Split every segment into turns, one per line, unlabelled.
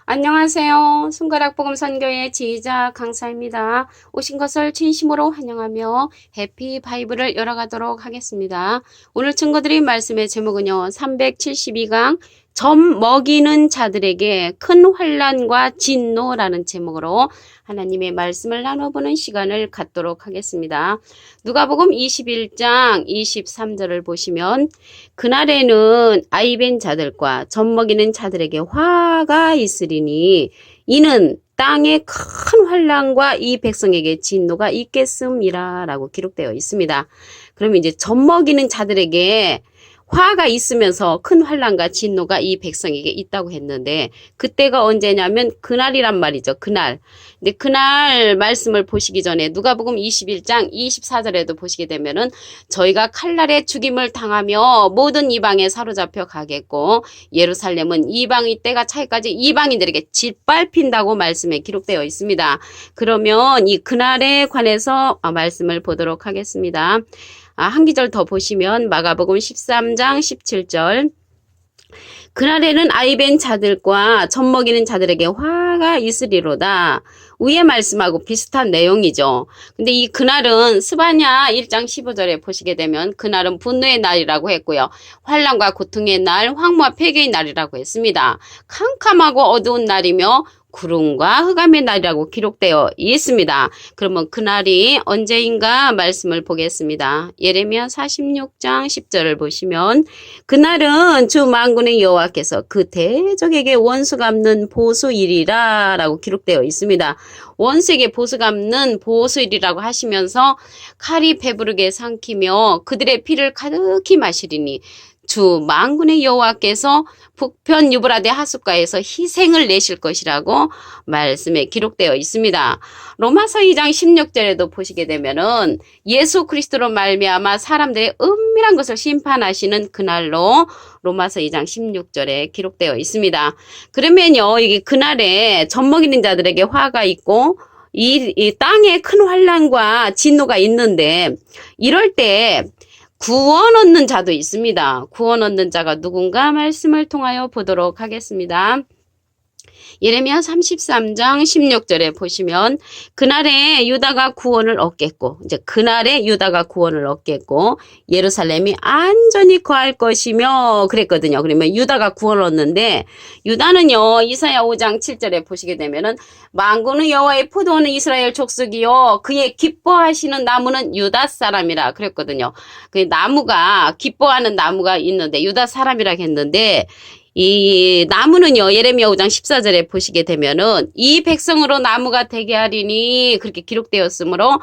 안녕하세요. 손가락복음선교회 지휘자 강사입니다. 오신 것을 진심으로 환영하며 해피 바이블을 열어가도록 하겠습니다. 오늘 증거드린 말씀의 제목은요. 372강 점 먹이는 자들에게 큰 환난과 진노라는 제목으로 하나님의 말씀을 나눠보는 시간을 갖도록 하겠습니다. 누가복음 21장 23절을 보시면 그날에는 아이벤 자들과 젖 먹이는 자들에게 화가 있으리니 이는 땅에 큰 환난과 이 백성에게 진노가 있겠음이라 라고 기록되어 있습니다. 그러면 이제 젖 먹이는 자들에게 화가 있으면서 큰 환난과 진노가 이 백성에게 있다고 했는데 그때가 언제냐면 그날이란 말이죠. 그날. 근데 그날 말씀을 보시기 전에 누가복음 21장 24절에도 보시게 되면은 저희가 칼날에 죽임을 당하며 모든 이방에 사로잡혀 가겠고 예루살렘은 이방의 때가 차기까지 이방인들에게 짓밟힌다고 말씀에 기록되어 있습니다. 그러면 이 그날에 관해서 말씀을 보도록 하겠습니다. 한 기절 더 보시면 마가복음 13장 17절 그날에는 아이벤 자들과 젖 먹이는 자들에게 화가 있으리로다. 위에 말씀하고 비슷한 내용이죠. 근데 이 그날은 스바냐 1장 15절에 보시게 되면 그날은 분노의 날이라고 했고요. 환난과 고통의 날, 황무와 폐괴의 날이라고 했습니다. 캄캄하고 어두운 날이며 구름과 흑암의 날이라고 기록되어 있습니다. 그러면 그날이 언제인가 말씀을 보겠습니다. 예레미야 46장 10절을 보시면 그날은 주 만군의 여호와께서 그 대적에게 원수 갚는 보수일이라 라고 기록되어 있습니다. 원수에게 보수 갚는 보수일이라고 하시면서 칼이 배부르게 삼키며 그들의 피를 가득히 마시리니 주 만군의 여호와께서 북편 유브라데 하숫가에서 희생을 내실 것이라고 말씀에 기록되어 있습니다. 로마서 2장 16절에도 보시게 되면은 예수 그리스도로 말미암아 사람들의 은밀한 것을 심판하시는 그날로 로마서 2장 16절에 기록되어 있습니다. 그러면요, 이게 그날에 젖 먹이는 자들에게 화가 있고 이 땅에 큰 환난과 진노가 있는데 이럴 때 구원 얻는 자도 있습니다. 구원 얻는 자가 누군가 말씀을 통하여 보도록 하겠습니다. 예레미야 33장 16절에 보시면 그날에 유다가 구원을 얻겠고 이제 그날에 유다가 구원을 얻겠고 예루살렘이 안전히 거할 것이며 그랬거든요. 그러면 유다가 구원을 얻는데 유다는요 이사야 5장 7절에 보시게 되면은 만군의 여호와의 포도원은 이스라엘 족속이요 그의 기뻐하시는 나무는 유다 사람이라 그랬거든요. 그 나무가 기뻐하는 나무가 있는데 유다 사람이라 했는데 이 나무는요 예레미야 5장 14절에 보시게 되면은 이 백성으로 나무가 되게 하리니 그렇게 기록되었으므로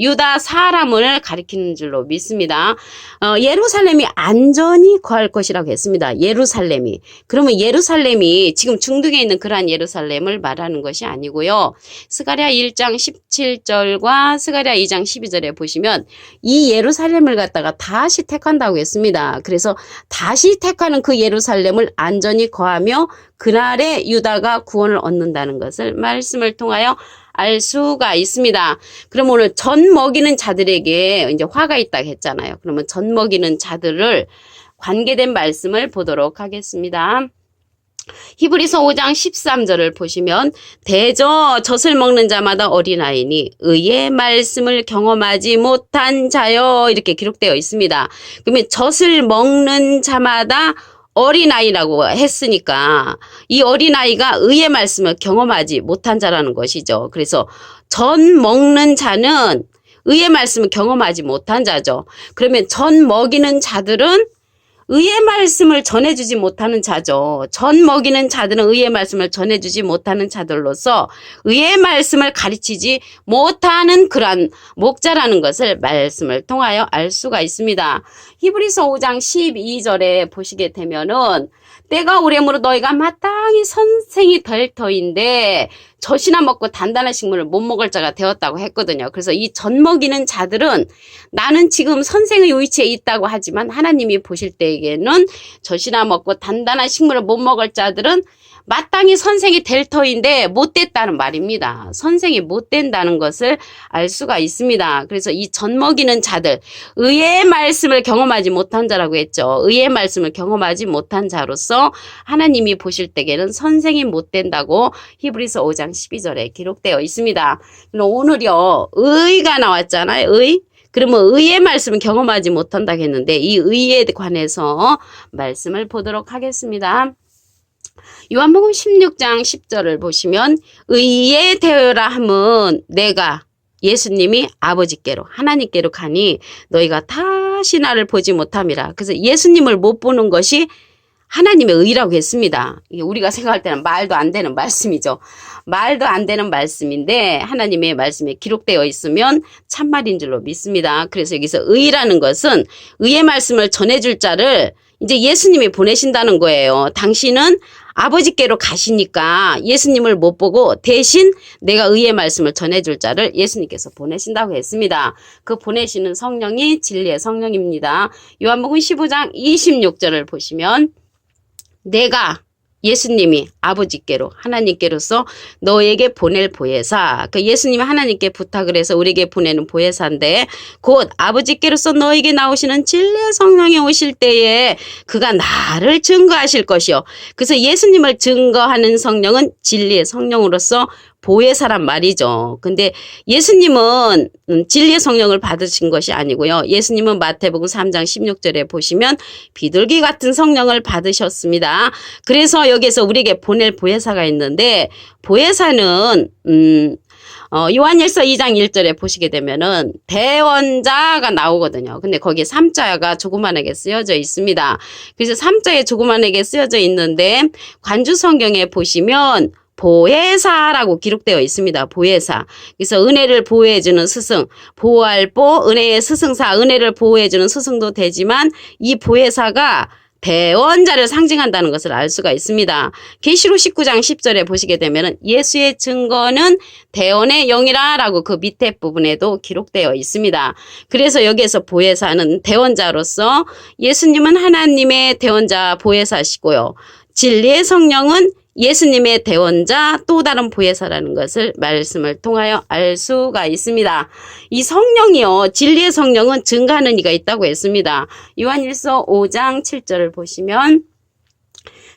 유다 사람을 가리키는 줄로 믿습니다. 예루살렘이 안전히 거할 것이라고 했습니다. 예루살렘이. 그러면 예루살렘이 지금 중동에 있는 그러한 예루살렘을 말하는 것이 아니고요. 스가랴 1장 17절과 스가랴 2장 12절에 보시면 이 예루살렘을 갖다가 다시 택한다고 했습니다. 그래서 다시 택하는 그 예루살렘을 안전히 거하며 그날에 유다가 구원을 얻는다는 것을 말씀을 통하여 알 수가 있습니다. 그럼 오늘 젖 먹이는 자들에게 이제 화가 있다고 했잖아요. 그러면 젖 먹이는 자들을 관계된 말씀을 보도록 하겠습니다. 히브리서 5장 13절을 보시면 대저 젖을 먹는 자마다 어린아이니 의의 말씀을 경험하지 못한 자여 이렇게 기록되어 있습니다. 그러면 젖을 먹는 자마다 어린아이라고 했으니까 이 어린아이가 의의 말씀을 경험하지 못한 자라는 것이죠. 그래서 젖 먹는 자는 의의 말씀을 경험하지 못한 자죠. 그러면 젖 먹이는 자들은 의의 말씀을 전해주지 못하는 자죠. 젖 먹이는 자들은 의의 말씀을 전해주지 못하는 자들로서 의의 말씀을 가르치지 못하는 그러한 목자라는 것을 말씀을 통하여 알 수가 있습니다. 히브리서 5장 12절에 보시게 되면은 때가 오래므로 너희가 마땅히 선생이 될 터인데 젖이나 먹고 단단한 식물을 못 먹을 자가 되었다고 했거든요. 그래서 이 젖 먹이는 자들은 나는 지금 선생의 위치에 있다고 하지만 하나님이 보실 때에게는 젖이나 먹고 단단한 식물을 못 먹을 자들은 마땅히 선생이 될 터인데 못 됐다는 말입니다. 선생이 못 된다는 것을 알 수가 있습니다. 그래서 이 젖 먹이는 자들, 의의 말씀을 경험하지 못한 자라고 했죠. 의의 말씀을 경험하지 못한 자로서 하나님이 보실 때에는 선생이 못 된다고 히브리서 5장 12절에 기록되어 있습니다. 그럼 오늘요, 의가 나왔잖아요. 의. 그러면 의의 말씀을 경험하지 못한다고 했는데 이 의에 관해서 말씀을 보도록 하겠습니다. 요한복음 16장 10절을 보시면 의에 되어라 함은 내가 예수님이 아버지께로 하나님께로 가니 너희가 다시 나를 보지 못함이라. 그래서 예수님을 못 보는 것이 하나님의 의라고 했습니다. 이게 우리가 생각할 때는 말도 안 되는 말씀이죠. 말도 안 되는 말씀인데 하나님의 말씀에 기록되어 있으면 참말인 줄로 믿습니다. 그래서 여기서 의라는 것은 의의 말씀을 전해줄 자를 이제 예수님이 보내신다는 거예요. 당신은 아버지께로 가시니까 예수님을 못 보고 대신 내가 의의 말씀을 전해줄 자를 예수님께서 보내신다고 했습니다. 그 보내시는 성령이 진리의 성령입니다. 요한복음 15장 26절을 보시면 내가 예수님이 아버지께로 하나님께로서 너에게 보낼 보혜사, 그 예수님이 하나님께 부탁을 해서 우리에게 보내는 보혜사인데 곧 아버지께로서 너에게 나오시는 진리의 성령이 오실 때에 그가 나를 증거하실 것이요. 그래서 예수님을 증거하는 성령은 진리의 성령으로서 보혜사란 말이죠. 근데 예수님은 진리의 성령을 받으신 것이 아니고요. 예수님은 마태복음 3장 16절에 보시면 비둘기 같은 성령을 받으셨습니다. 그래서 여기에서 우리에게 보낼 보혜사가 있는데 보혜사는 요한일서 2장 1절에 보시게 되면은 대원자가 나오거든요. 근데 거기에 3자가 조그만하게 쓰여져 있습니다. 그래서 3자에 조그만하게 쓰여져 있는데 관주 성경에 보시면 보혜사라고 기록되어 있습니다. 보혜사. 그래서 은혜를 보호해주는 스승, 보호할 보, 은혜의 스승사, 은혜를 보호해주는 스승도 되지만 이 보혜사가 대원자를 상징한다는 것을 알 수가 있습니다. 계시록 19장 10절에 보시게 되면 예수의 증거는 대원의 영이라 라고 그 밑에 부분에도 기록되어 있습니다. 그래서 여기에서 보혜사는 대원자로서 예수님은 하나님의 대원자 보혜사시고요. 진리의 성령은 예수님의 대원자 또 다른 보혜사라는 것을 말씀을 통하여 알 수가 있습니다. 이 성령이요. 진리의 성령은 증거하는 이가 있다고 했습니다. 요한일서 5장 7절을 보시면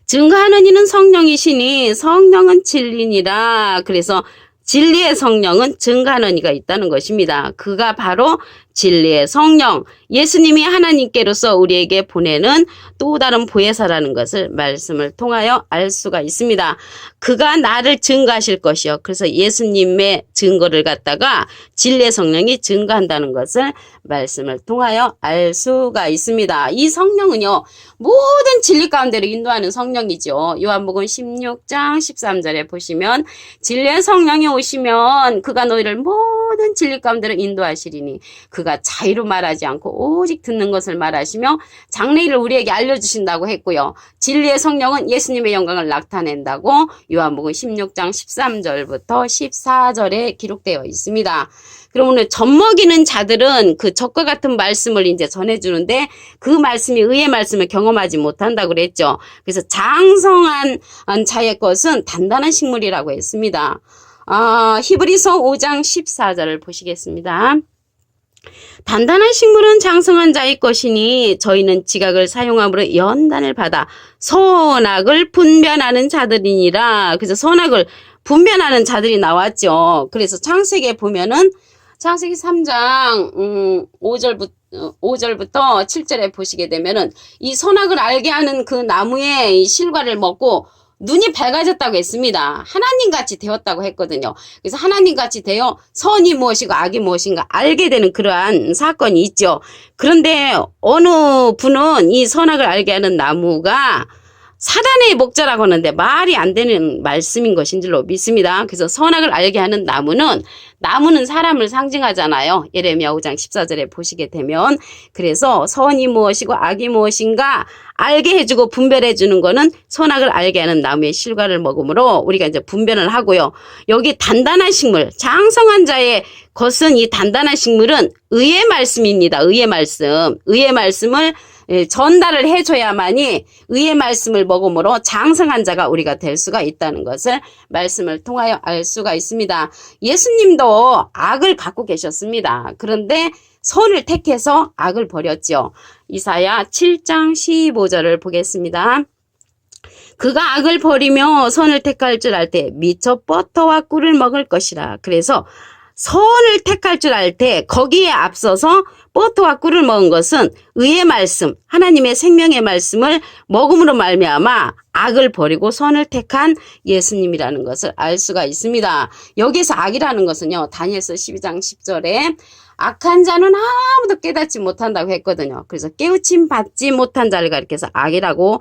증거하는 이는 성령이시니 성령은 진리니라. 그래서 진리의 성령은 증거하는 이가 있다는 것입니다. 그가 바로 진리의 성령, 예수님이 하나님께로서 우리에게 보내는 또 다른 보혜사라는 것을 말씀을 통하여 알 수가 있습니다. 그가 나를 증거하실 것이요. 그래서 예수님의 증거를 갖다가 진리의 성령이 증거한다는 것을 말씀을 통하여 알 수가 있습니다. 이 성령은요, 모든 진리 가운데로 인도하는 성령이죠. 요한복음 16장 13절에 보시면 진리의 성령이 오시면 그가 너희를 모든 진리 가운데로 인도하시리니 그가 자의로 말하지 않고 오직 듣는 것을 말하시며 장래일을 우리에게 알려주신다고 했고요. 진리의 성령은 예수님의 영광을 나타낸다고 요한복음 16장 13절부터 14절에 기록되어 있습니다. 그럼 오늘 젖먹이는 자들은 그 젖과 같은 말씀을 이제 전해주는데 그 말씀이 의의 말씀을 경험하지 못한다고 그랬죠. 그래서 장성한 자의 것은 단단한 식물이라고 했습니다. 히브리서 5장 14절을 보시겠습니다. 단단한 식물은 장성한 자의 것이니 저희는 지각을 사용함으로 연단을 받아 선악을 분별하는 자들이니라. 그래서 선악을 분별하는 자들이 나왔죠. 그래서 창세기에 보면은 창세기 3장 5절부터 7절에 보시게 되면은 이 선악을 알게 하는 그 나무의 이 실과를 먹고 눈이 밝아졌다고 했습니다. 하나님같이 되었다고 했거든요. 그래서 하나님같이 되어 선이 무엇이고 악이 무엇인가 알게 되는 그러한 사건이 있죠. 그런데 어느 분은 이 선악을 알게 하는 나무가 사단의 목자라고 하는데 말이 안 되는 말씀인 것인 줄로 믿습니다. 그래서 선악을 알게 하는 나무는 사람을 상징하잖아요. 예레미야 5장 14절에 보시게 되면 그래서 선이 무엇이고 악이 무엇인가 알게 해주고 분별해주는 거는 선악을 알게 하는 나무의 실과를 먹으므로 우리가 이제 분별을 하고요. 여기 단단한 식물, 장성한 자의 것은 이 단단한 식물은 의의 말씀입니다. 의의 말씀. 의의 말씀을 전달을 해줘야만이 의의 말씀을 먹음으로 장성한 자가 우리가 될 수가 있다는 것을 말씀을 통하여 알 수가 있습니다. 예수님도 악을 갖고 계셨습니다. 그런데 선을 택해서 악을 버렸죠. 이사야 7장 15절을 보겠습니다. 그가 악을 버리며 선을 택할 줄 알 때 미쳐 버터와 꿀을 먹을 것이라. 그래서 선을 택할 줄 알 때 거기에 앞서서 버터와 꿀을 먹은 것은 의의 말씀, 하나님의 생명의 말씀을 먹음으로 말미암아 악을 버리고 선을 택한 예수님이라는 것을 알 수가 있습니다. 여기서 악이라는 것은요. 다니엘서 12장 10절에 악한 자는 아무도 깨닫지 못한다고 했거든요. 그래서 깨우침 받지 못한 자를 가리켜서 악이라고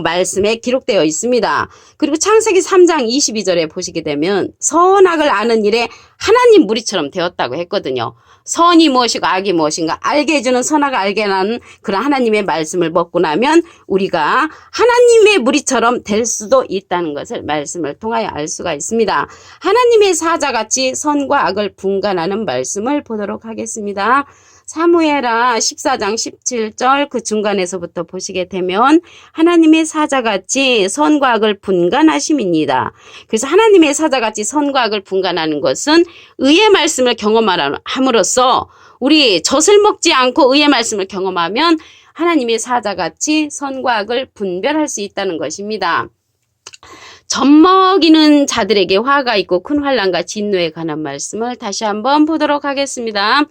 말씀에 기록되어 있습니다. 그리고 창세기 3장 22절에 보시게 되면 선악을 아는 일에 하나님 무리처럼 되었다고 했거든요. 선이 무엇이고 악이 무엇인가 알게 해주는 선악을 알게 하는 그런 하나님의 말씀을 먹고 나면 우리가 하나님의 무리처럼 될 수도 있다는 것을 말씀을 통하여 알 수가 있습니다. 하나님의 사자같이 선과 악을 분간하는 말씀을 보도록 하겠습니다. 사무엘하 14장 17절 그 중간에서부터 보시게 되면 하나님의 사자같이 선과 악을 분간하심입니다. 그래서 하나님의 사자같이 선과 악을 분간하는 것은 의의 말씀을 경험함으로써 우리 젖을 먹지 않고 의의 말씀을 경험하면 하나님의 사자같이 선과 악을 분별할 수 있다는 것입니다. 젖먹이는 자들에게 화가 있고 큰 환난과 진노에 관한 말씀을 다시 한번 보도록 하겠습니다.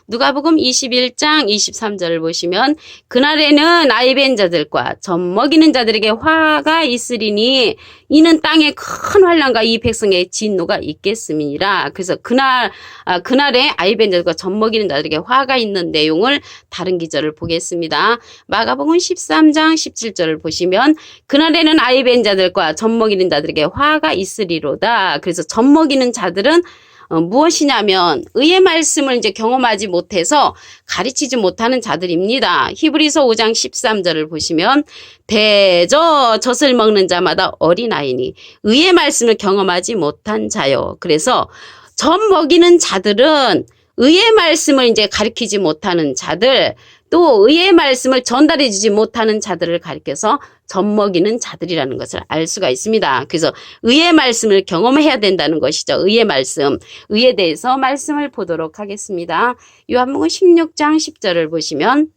누가복음 21장 23절을 보시면 그날에는 아이벤 자들과 젖먹이는 자들에게 화가 있으리니 이는 땅에 큰 환난과 이 백성의 진노가 있겠음이니라. 그래서 그날에 아이벤 자들과 젖먹이는 자들에게 화가 있는 내용을 다른 기절을 보겠습니다. 마가복음 13장 17절을 보시면 그날에는 아이벤 자들과 젖먹이는 자들에게 화가 있으리로다. 그래서 젖먹이는 자들은 무엇이냐면 의의 말씀을 이제 경험하지 못해서 가르치지 못하는 자들입니다. 히브리서 5장 13절을 보시면 대저 젖을 먹는 자마다 어린아이니 의의 말씀을 경험하지 못한 자요. 그래서 젖 먹이는 자들은 의의 말씀을 이제 가르치지 못하는 자들, 또 의의 말씀을 전달해 주지 못하는 자들을 가리켜서 젖먹이는 자들이라는 것을 알 수가 있습니다. 그래서 의의 말씀을 경험해야 된다는 것이죠. 의의 말씀, 의에 대해서 말씀을 보도록 하겠습니다. 요한복음 16장 10절을 보시면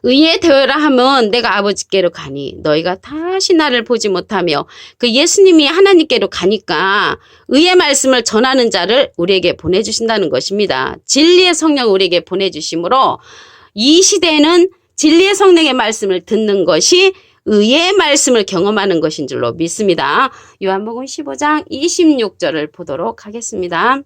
의에 되어라 하면 내가 아버지께로 가니 너희가 다시 나를 보지 못하며 그 예수님이 하나님께로 가니까 의의 말씀을 전하는 자를 우리에게 보내주신다는 것입니다. 진리의 성령을 우리에게 보내주심으로 이 시대에는 진리의 성령의 말씀을 듣는 것이 의의 말씀을 경험하는 것인 줄로 믿습니다. 요한복음 15장 26절을 보도록 하겠습니다.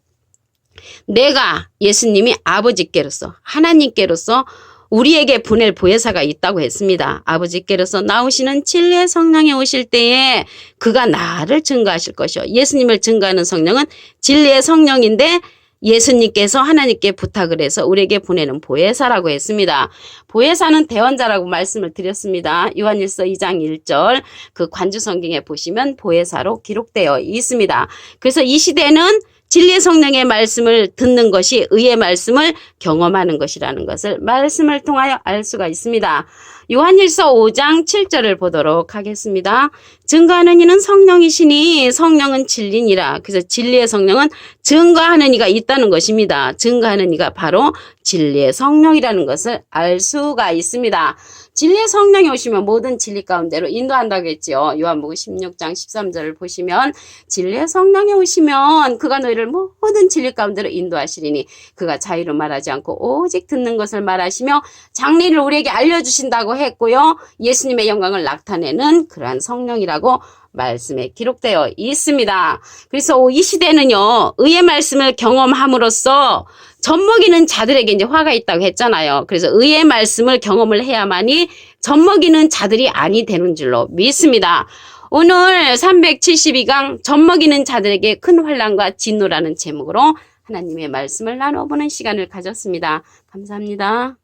내가 예수님이 아버지께로서 하나님께로서 우리에게 보낼 보혜사가 있다고 했습니다. 아버지께로서 나오시는 진리의 성령이 오실 때에 그가 나를 증거하실 것이요. 예수님을 증거하는 성령은 진리의 성령인데 예수님께서 하나님께 부탁을 해서 우리에게 보내는 보혜사라고 했습니다. 보혜사는 대언자라고 말씀을 드렸습니다. 요한일서 2장 1절 그 관주 성경에 보시면 보혜사로 기록되어 있습니다. 그래서 이 시대는 진리의 성령의 말씀을 듣는 것이 의의 말씀을 경험하는 것이라는 것을 말씀을 통하여 알 수가 있습니다. 요한일서 5장 7절을 보도록 하겠습니다. 증거하는 이는 성령이시니 성령은 진리니라. 그래서 진리의 성령은 증거하는 이가 있다는 것입니다. 증거하는 이가 바로 진리의 성령이라는 것을 알 수가 있습니다. 진리의 성령이 오시면 모든 진리 가운데로 인도한다고 했지요. 요한복음 16장 13절을 보시면 진리의 성령이 오시면 그가 너희를 모든 진리 가운데로 인도하시리니 그가 자유로 말하지 않고 오직 듣는 것을 말하시며 장리를 우리에게 알려주신다고 했고요. 예수님의 영광을 나타내는 그러한 성령이라고 말씀에 기록되어 있습니다. 그래서 이 시대는요, 의의 말씀을 경험함으로써 젖먹이는 자들에게 이제 화가 있다고 했잖아요. 그래서 의의 말씀을 경험을 해야만이 젖먹이는 자들이 아니 되는 줄로 믿습니다. 오늘 372강 젖먹이는 자들에게 큰 환난과 진노라는 제목으로 하나님의 말씀을 나눠보는 시간을 가졌습니다. 감사합니다.